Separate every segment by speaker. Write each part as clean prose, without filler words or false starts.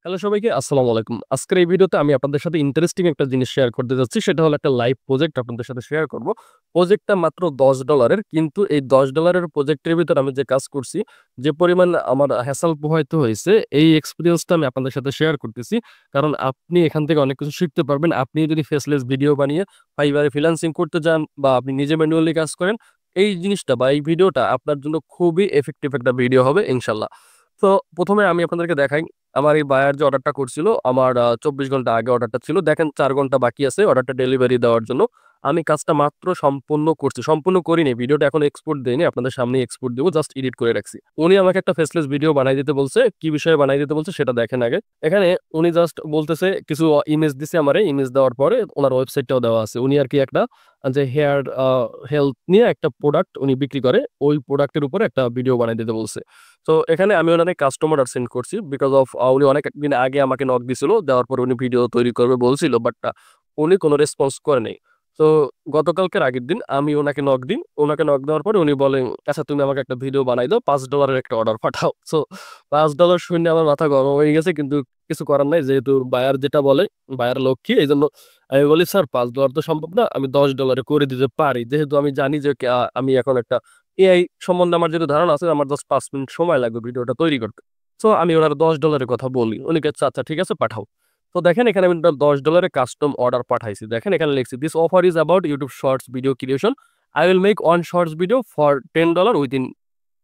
Speaker 1: Hello সবাইকে, আসসালামু আলাইকুম। আজকের এই ভিডিওতে আমি আপনাদের সাথে ইন্টারেস্টিং একটা জিনিস শেয়ার করতে যাচ্ছি। সেটা হলো একটা লাইভ প্রজেক্ট আপনাদের সাথে শেয়ার করব। প্রজেক্টটা মাত্র $10 কিন্তু এই $10 প্রজেক্টের ভিতরে আমি যে কাজ করছি, যে পরিমাণ আমার হ্যাসেল পোহাইতে হয়েছে, এই এক্সপেরিয়েন্সটা আমি আপনাদের সাথে শেয়ার করতেছি। কারণ আপনি এখান থেকে অনেক কিছু শিখতে পারবেন। আপনি যদি ফেসলেস ভিডিও বানিয়ে Fiverr এ ফ্রিল্যান্সিং করতে যান বা আপনি নিজে ম্যানুয়ালি কাজ করেন, এই জিনিসটা বা এই ভিডিওটা আপনার জন্য খুবই ইফেক্টিভ একটা ভিডিও হবে ইনশাআল্লাহ। তো ১ম এ আমি আপনাদেরকে দেখাই আমার এই বায়ার যে অর্ডারটা করছিল, আমার ২৪ ঘন্টা আগে অর্ডারটা ছিল। দেখেন ৪ ঘন্টা বাকি আছে অর্ডারটা ডেলিভারি দেওয়ার জন্য। আমি কাজটা মাত্র সম্পূর্ণ করছি। সম্পূর্ণ করিনি। ভিডিওটা এখনো এক্সপোর্ট দেইনি। আপনাদের সামনেই এক্সপোর্ট দিব। জাস্ট এডিট করে রাখছি। উনি আমাকে একটা ফেসলেস ভিডিও বানায় দিতে বলছে। কি বিষয়ে বানায় দিতে বলছে সেটা দেখেন আগে। এখানে উনি জাস্ট বলতেছে কিছু ইমেজ দিছে আমারে। ইমেজ দেওয়ার পরে উনার ওয়েবসাইটটাও দেওয়া আছে। উনি আরকি একটা যে হেয়ার হেলথ নিয়ে একটা প্রোডাক্ট উনি বিক্রি করে। ওই প্রোডাক্টের উপরে একটা ভিডিও বানায় দিতে বলছে। তো এখানে আমি ওনারে কাস্টমার আর সেন্ড করছি। বিকজ অফ উনি অনেকদিন আগে আমাকে নক দিছিল। দেওয়ার পর উনি ভিডিও তৈরি করবে বলছিল। বাট উনি কোন রেসপন্স করে নাই। তো গতকালকের আগের দিন আমি ওনাকে নক দিই। ওনাকে নক দেওয়ার পরে উনি বলেন, "আচ্ছা তুমি আমাকে একটা ভিডিও বানাই দাও। $5 এর একটা অর্ডার পাঠাও।" সো $5 শুনে আমার মাথা গরম হয়ে গেছে। কিন্তু কিছু করার নাই। যেহেতু বায়ার যেটা বলে, বায়ার লক্ষ্মী। এইজন্য আমি বলি, "স্যার $5 তো সম্ভব না। আমি $10 এ করে দিতে পারি।" যেহেতু আমি জানি যে আমি এখন একটা এআই সম্বন্ধে আমার যেহেতু ধারণা আছে, আমার জাস্ট ৫ মিনিট সময় লাগবে ভিডিওটা তৈরি করতে। সো আমি উনারে $10 এর কথা বলি। উনি বলছে, "আচ্ছা ঠিক আছে পাঠাও।" তো দেখেন এখানে আমি $10 এ কাস্টম অর্ডার পাঠাইছি। দেখেন এখানে লিখছি, "this offer is about YouTube shorts video creation. I will make one shorts video for $10 within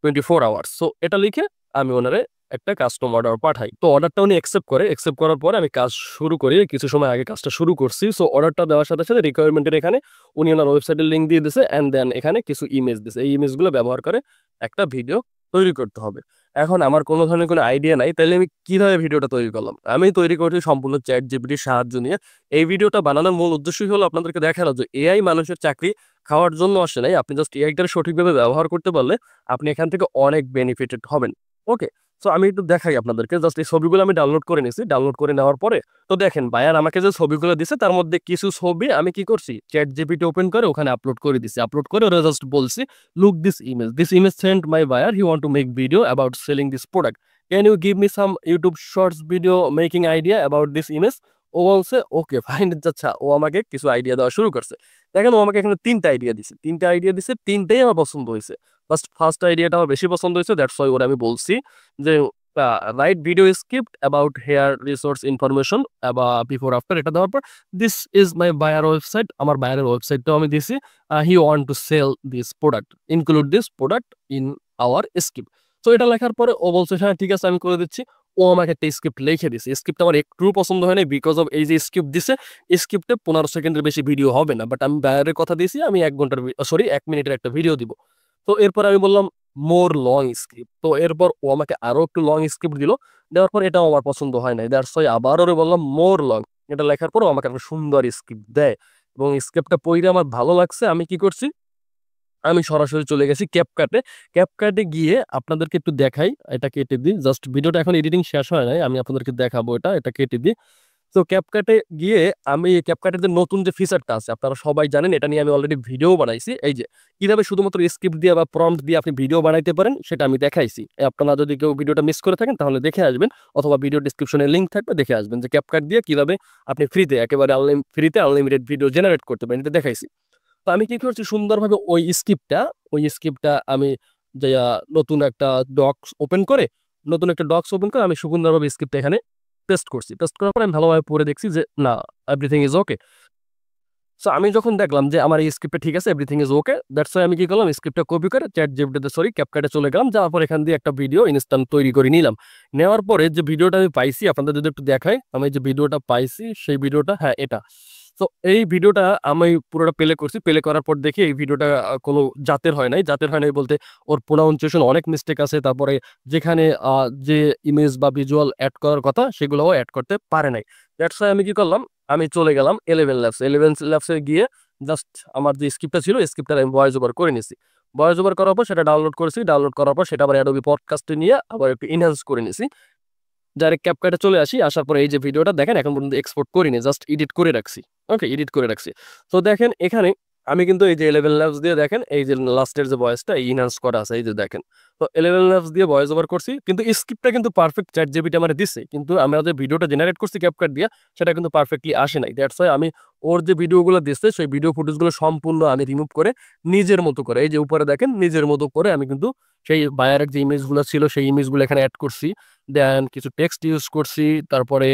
Speaker 1: 24 hours." So এটা লিখে আমি উনারে একটা কাস্টম অর্ডার পাঠাই। তো অর্ডারটা উনি অ্যাকসেপ্ট করে। অ্যাকসেপ্ট করার পরে আমি কাজ শুরু করি। কিছু সময় আগে কাজটা শুরু করছি। সো অর্ডারটা দেওয়ার সাথে, সাথে রিকোয়ারমেন্ট এর এখানে উনি উনার ওয়েবসাইটের লিংক দিয়ে দিছে অ্যান্ড দেন এখানে কিছু ইমেজ দিছে। এই ইমেজগুলো ব্যবহার করে একটা ভিডিও তৈরি করতে হবে। এখন আমার কোন ধরনের কোনো আইডিয়া নাই। তাইলে আমি কিভাবে ভিডিওটা তৈরি করলাম? আমি তৈরি করছি সম্পূর্ণ ChatGPT র সাহায্য নিয়ে। এই ভিডিওটা বানানোর মূল উদ্দেশ্যই হলো আপনাদেরকে দেখানো যে এআই মানুষের চাকরি খাওয়ার জন্য আসে নাই। আপনি জাস্ট এআইটার সঠিকভাবে ব্যবহার করতে পারলে আপনি এখান থেকে অনেক বেনিফিটেড হবেন। ওকে? সো আমি একটু দেখাই আপনাদেরকে। জাস্ট এই ছবিগুলো আমি ডাউনলোড করে নিছি। ডাউনলোড করে নেওয়ার পরে তো দেখেন বায়ার আমাকে যে ছবিগুলো দিছে তার মধ্যে কিছু ছবি আমি কি করছি? ChatGPT ওপেন করে ওখানে আপলোড করে দিছি। আপলোড করে ওরা জাস্ট বলছি, "Look this image. This image sent my buyer. He want to make video about selling this product. Can you give me some YouTube shorts video making idea about this image?" ও বলছে, "okay fine." আচ্ছা ও আমাকে কিছু idea দেওয়া শুরু করছে। দেখেন ও আমাকে এখানে ৩ টা আইডিয়া দিছে। ৩ টা আইডিয়া দিছে, ৩ টাই আমার পছন্দ হইছে। ফার্স্ট আইডিয়াটা আমার বেশি পছন্দ হয়েছে। দ্যাটস ওয়াই ওরে আমি বলছি যে write video script about hair resource information before after এটা দেওয়ার পর this is my buyer website. আমার বায়ারের ওয়েবসাইটটাও আমি দিছি। He want to sell this product. Include this product in our script. তো এটা লেখার পরে ও বলছে, "হ্যাঁ ঠিক আছে আমি করে দিচ্ছি।" ও আমাকে একটা স্ক্রিপ্ট লিখে দিছে। স্ক্রিপ্টটা আমার একটুও পছন্দ হয় নাই বিকজ অফ এই যে স্ক্রিপ্ট দিছে, স্ক্রিপ্টে ১৫ সেকেন্ডের বেশি ভিডিও হবে না। বাট আমি বায়ারের কথা দিয়েছি আমি ১ ঘন্টার ১ মিনিটের একটা ভিডিও দিব। তো এরপর আমি বললাম মোর লং স্ক্রিপ্ট। তো এরপর ও আমাকে আরো একটু লং স্ক্রিপ্ট দিল। দেওয়ার পর এটাও আমার পছন্দ হয় নাই। দ্যাটস ওয়াই আবার ওরে বললাম মোর লং। এটা লেখার পর ও আমাকে একটা সুন্দর স্ক্রিপ্ট দেয় এবং স্ক্রিপ্টটা পইড়া আমার ভালো লাগছে। আমি কি করছি? আমি সরাসরি চলে গেছি CapCut এ। CapCut এ গিয়ে আপনাদেরকে একটু দেখাই। এটা কেটে দিই। জাস্ট ভিডিওটা এখন এডিটিং শেষ হয় নাই। আমি আপনাদেরকে দেখাবো এটা। এটা কেটে দিই। তো CapCut এ গিয়ে আমি CapCut এর যে নতুন যে ফিচারটা আছে আপনারা সবাই জানেন এটা নিয়ে আমি অলরেডি ভিডিও বানাইছি। এই যে কিভাবে শুধুমাত্র স্ক্রিপ্ট দিয়ে বা প্রম্পট দিয়ে আপনি ভিডিও বানাইতে পারেন সেটা আমি দেখাইছি। আপনারা যদি কেউ ভিডিওটা মিস করে থাকেন তাহলে দেখে আসবেন অথবা ভিডিও ডেসক্রিপশনে লিংক থাকবে দেখে আসবেন যে CapCut দিয়ে কিভাবে আপনি ফ্রিতে একেবারে ফ্রিতে আনলিমিটেড ভিডিও জেনারেট করতে পারেন। এটা দেখাইছি। তো আমি কি করছি সুন্দরভাবে ওই স্ক্রিপ্টটা আমি যাইয়া নতুন একটা ডক্স ওপেন করে আমি সুন্দরভাবে স্ক্রিপ্টটা এখানে পেস্ট করছি। পেস্ট করার পরে আমি ভালোভাবে পড়ে দেখছি যে না এভরিথিং ইজ ওকে। সো আমি যখন দেখলাম যে আমার এই স্ক্রিপ্টটা ঠিক আছে, everything is okay, that's why আমি কি করলাম স্ক্রিপ্টটা কপি করে CapCut এ চলে গেলাম। যাওয়ার পর এখান দিয়ে একটা ভিডিও ইনস্ট্যান্ট তৈরি করে নিলাম। নেওয়ার পরে যে ভিডিওটা আমি পাইছি আপনাদের যদি একটু দেখাই, আমি যে ভিডিওটা পাইছি সেই ভিডিওটা হ্যাঁ এটা। তো এই ভিডিওটা আমি পুরোটা প্লে করছি। প্লে করার পর দেখি এই ভিডিওটা কোনো জাতের হয় নাই। জাতের হয় নাই বলতে ওর প্রোনাউন্সিয়েশন অনেক মিস্টেক আছে। তারপরে যেখানে যে ইমেজ বা ভিজুয়াল এড করার কথা সেগুলোও এড করতে পারে নাই। দ্যাটস ওয়াই আমি কি করলাম আমি চলে গেলাম 11 ল্যাবস। 11 ল্যাবসে গিয়ে জাস্ট আমার যে স্ক্রিপ্টটা ছিল স্ক্রিপ্টটা আমি ভয়েস ওভার করে নিছি। ভয়েস ওভার করার পর সেটা ডাউনলোড করেছি। ডাউনলোড করার পর সেটা আবার Adobe Podcast এ নিয়ে আবার একটু এনহান্স করে নিছি। ডাইরেক্ট CapCut এ চলে আসি। আসার পরে এই যে ভিডিওটা দেখেন এখন পর্যন্ত এক্সপোর্ট করিনি। জাস্ট এডিট করে রাখছি। ওকে, এডিট করে রাখছি। তো দেখেন এখানে আমি কিন্তু এই যে 11 ল্যাবস দিয়ে দেখেন এই যে লাস্টের যে ভয়েসটা ইনহ্যান্স করা আছে এই যে দেখেন। তো 11 ল্যাবস দিয়ে ভয়েস ওভার করছি। কিন্তু স্ক্রিপ্টটা কিন্তু পারফেক্ট ChatGPT আমারে দিছে। কিন্তু আমরা যে ভিডিওটা জেনারেট করছি CapCut দিয়ে সেটা কিন্তু পারফেক্টলি আসে নাই। দ্যাটস ওয়াই আমি ওর যে ভিডিওগুলো দিছে সেই ভিডিও ফুটেজগুলো সম্পূর্ণ আমি রিমুভ করে নিজের মতো করে এই যে উপরে দেখেন নিজের মতো করে আমি কিন্তু সেই বায়ারের যে ইমেজগুলো ছিল সেই ইমেজগুলো এখানে এড করছি। দেন কিছু টেক্সট ইউজ করছি। তারপরে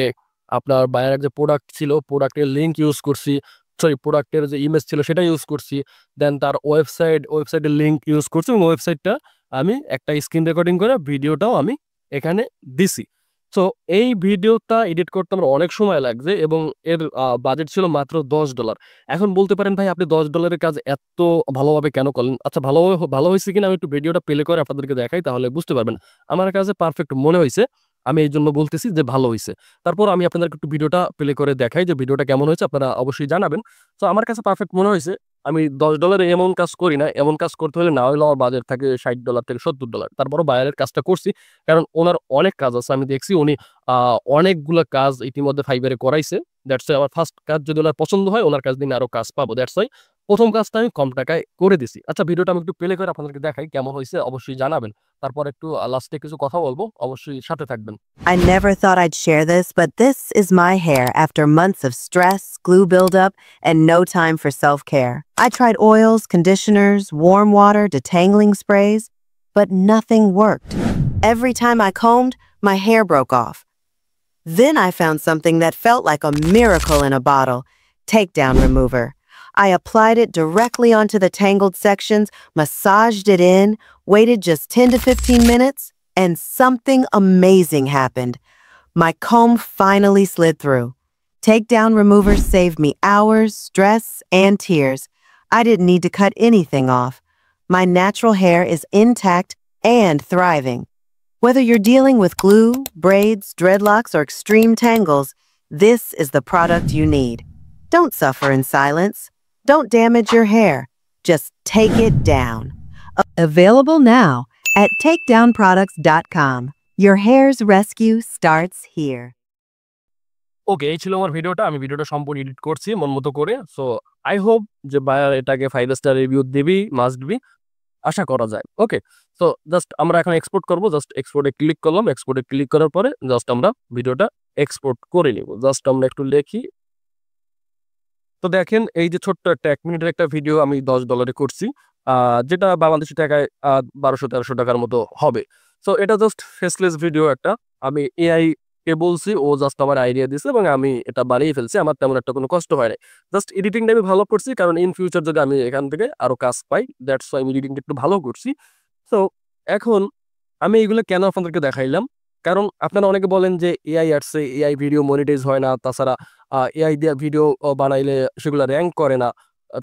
Speaker 1: আপনার বায়ারের যে প্রোডাক্ট ছিল প্রোডাক্টের লিংক ইউজ করছি। সরি প্রোডাক্টের যে ইমেজ ছিল সেটা ইউজ করছি। দেন তার ওয়েবসাইটের লিংক ইউজ করছি এবং ওয়েবসাইটটা আমি একটা স্ক্রিন রেকর্ডিং করে ভিডিওটাও আমি এখানে দিছি। সো এই ভিডিওটা এডিট করতে আমার অনেক সময় লাগছে এবং এর বাজেট ছিল মাত্র $10। এখন বলতে পারেন ভাই আপনি $10 এর কাজ এত ভালোভাবে কেন করলেন? আচ্ছা ভালো হইছে কিনা আমি একটু ভিডিওটা প্লে করে আপনাদেরকে দেখাই তাহলে বুঝতে পারবেন। আমার কাছে পারফেক্ট মনে হইছে। আমি এইজন্য বলতেছি যে ভালো হইছে। তারপর আমি আপনাদেরকে একটু ভিডিওটা প্লে করে দেখাই যে ভিডিওটা কেমন হয়েছে আপনারা অবশ্যই জানাবেন। সো আমার কাছে পারফেক্ট মনে হয়েছে। আমি $10 এ এমন কাজ করি না। এমন কাজ করতে হলে না হইলেও আমার বাজেট থাকে $60 থেকে $70। তারপরও বায়ারের কাজটা করছি। কারণ উনার অনেক কাজ আছে। আমি দেখছি উনি আ অনেকগুলা কাজ ইতিমধ্যে Fiverr এ করাইছে। দ্যাটস ওয়াই আমার ফার্স্ট কাজ যদি উনার পছন্দ হয় উনার কাছ দিয়ে আমি আরো কাজ পাবো। দ্যাটস ওয়াই ১ম কাজটা আমি কম টাকায় করে দিছি। আচ্ছা ভিডিওটা আমি একটু প্লে করে আপনাদেরকে দেখাই কেমন হইছে অবশ্যই জানাবেন। তারপর একটু লাস্টে কিছু কথা বলবো। অবশ্যই সাথে থাকবেন।
Speaker 2: I never thought I'd share this, but this is my hair after months of stress, glue buildup, and no time for self-care. I tried oils, conditioners, warm water, detangling sprays, but nothing worked. Every time I combed, my hair broke off. Then I found something that felt like a miracle in a bottle, Takedown Remover. I applied it directly onto the tangled sections, massaged it in, waited just 10 to 15 minutes, and something amazing happened. My comb finally slid through. Takedown Remover saved me hours, stress, and tears. I didn't need to cut anything off. My natural hair is intact and thriving. Whether you're dealing with glue, braids, dreadlocks, or extreme tangles, this is the product you need. Don't suffer in silence. Don't damage your hair. Just take it down. Available now at takedownproducts.com. Your hair's rescue starts here.
Speaker 1: ওকে এই ছিল আমার ভিডিওটা। আমি ভিডিওটা সম্পূর্ণ edit করছি মন মতো করে। সো আই হোপ যে বায়ার এটাকে 5 স্টার রিভিউ দিবেই, মাস্ট বি। আশা করা যায়। ওকে। সো জাস্ট আমরা এখন এক্সপোর্ট করব। জাস্ট এক্সপোর্টে ক্লিক করলাম। এক্সপোর্টে ক্লিক করার পরে জাস্ট আমরা ভিডিওটা এক্সপোর্ট করে নিব। জাস্ট আমরা একটু লিখি। তো দেখেন এই যে ছোট্ট একটা ১ মিনিটের একটা ভিডিও আমি $10 এ করছি। যেটা বাংলাদেশী টাকায় ১২০০-১৩০০ টাকার মতো হবে। সো এটা জাস্ট ফেসলেস ভিডিও একটা। আমি এআই কে বলছি ও জাস্ট আমার আইডিয়া দিছে এবং আমি এটা বানিয়ে ফেলছি। আমার তেমন একটা কোনো কষ্ট হয় নাই। জাস্ট এডিটিংটা আমি ভালো করছি কারণ ইন ফিউচার যদি আমি এখান থেকে আরো কাজ পাই দ্যাটস ওয়াই আমি এডিটিংটা একটু ভালো করছি। সো এখন আমি এগুলো কেন আপনাদেরকে দেখাইলাম? কারণ আপনারা অনেকে বলেন যে এআই আসছে, এআই ভিডিও মনিটাইজ হয় না। তাছাড়া এআই দিয়ে ভিডিও বানাইলে সেগুলা র‍্যাংক করে না।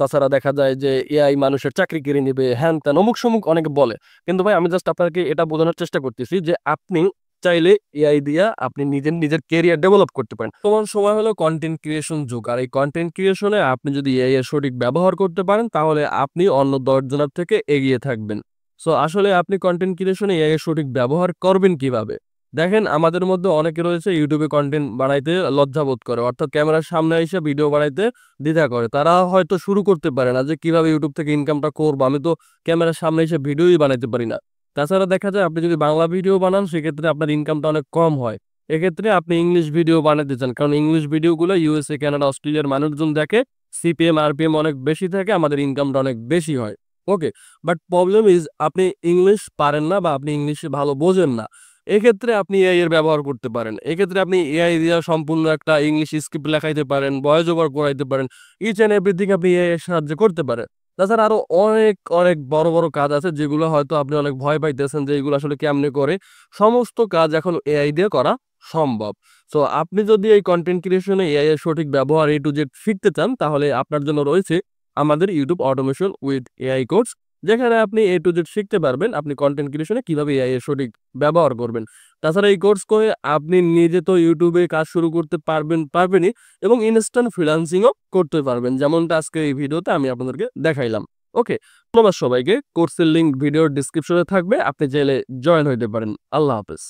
Speaker 1: তাছাড়া দেখা যায় যে এআই মানুষের চাকরি কেড়ে নিবে, হ্যান-ত্যান অমুক-সমুক অনেকে বলে। কিন্তু ভাই আমি জাস্ট আপনাকে এটা বোঝানোর চেষ্টা করতেছি যে আপনি চাইলে এআই দিয়া আপনি নিজের ক্যারিয়ার ডেভেলপ করতে পারেন। তোমার সময় হলো কনটেন্ট ক্রিয়েশন যুগ। আর এই কনটেন্ট ক্রিয়েশন এ আপনি যদি এআই এর সঠিক ব্যবহার করতে পারেন তাহলে আপনি অন্য ১০ জনের থেকে এগিয়ে থাকবেন। সো আসলে আপনি কনটেন্ট ক্রিয়েশন এ এআই এর সঠিক ব্যবহার করবেন কিভাবে? দেখেন আমাদের মধ্যে অনেকে রয়েছে YouTube এ কনটেন্ট বানাইতে লজ্জাবোধ করে। অর্থাৎ ক্যামেরার সামনে আইসা ভিডিও বানাইতে দ্বিধা করে। তারা হয়তো শুরু করতে পারে না যে কিভাবে YouTube থেকে ইনকামটা করব। আমি তো ক্যামেরার সামনে এসে ভিডিওই বানাইতে পারি না। তাছাড়া দেখা যায় আপনি যদি বাংলা ভিডিও বানান সেক্ষেত্রে আপনার ইনকামটা অনেক কম হয়। এক্ষেত্রে আপনি ইংলিশ ভিডিও বানাতে চান। কারণ ইংলিশ ভিডিওগুলো USA, কানাডা, অস্ট্রেলিয়ার মানুষজন দেখে। সিপিএম, আরপিএম অনেক বেশি থাকে। আমাদের ইনকামটা অনেক বেশি হয়। ওকে? বাট প্রবলেম ইস আপনি ইংলিশ পারেন না বা আপনি ইংলিশে ভালো বোঝেন না। এক্ষেত্রে আপনি এআই এর ব্যবহার করতে পারেন। এক্ষেত্রে আপনি এআই দিয়া সম্পূর্ণ একটা ইংলিশ স্ক্রিপ্ট লেখাইতে পারেন, ভয়েস ওভার করাইতে পারেন। ইচ অ্যান্ড এভরিথিং আপনি এআই এর সাহায্যে করতে পারেন। তাছাড়া আরো অনেক বড় কাজ আছে যেগুলো হয়তো আপনি অনেক ভয় পাইতেছেন যে এগুলো আসলে কেমনে করে। সমস্ত কাজ এখন এআই দিয়ে করা সম্ভব। সো আপনি যদি এই কনটেন্ট ক্রিয়েশন এ এআই এর সঠিক ব্যবহার A to Z শিখতে চান তাহলে আপনার জন্য রয়েছে আমাদের YouTube automation with AI course. যেখানে আপনি A to Z শিখতে পারবেন আপনি কনটেন্ট ক্রিয়েশন এ কিভাবে এআই এর সঠিক ব্যবহার করবেন। তাছাড়া এই কোর্স করে আপনি নিজে তো YouTube এ কাজ শুরু করতে পারবেনই এবং ইনস্ট্যান্ট ফ্রিল্যান্সিং ও করতে পারবেন। যেমনটা আজকে এই ভিডিওতে আমি আপনাদেরকে দেখাইলাম। ওকে? ধন্যবাদ সবাইকে। কোর্সের লিংক ভিডিওর ডেসক্রিপশনে থাকবে। আপনি চাইলে জয়েন হইতে পারেন। আল্লাহ হাফেজ।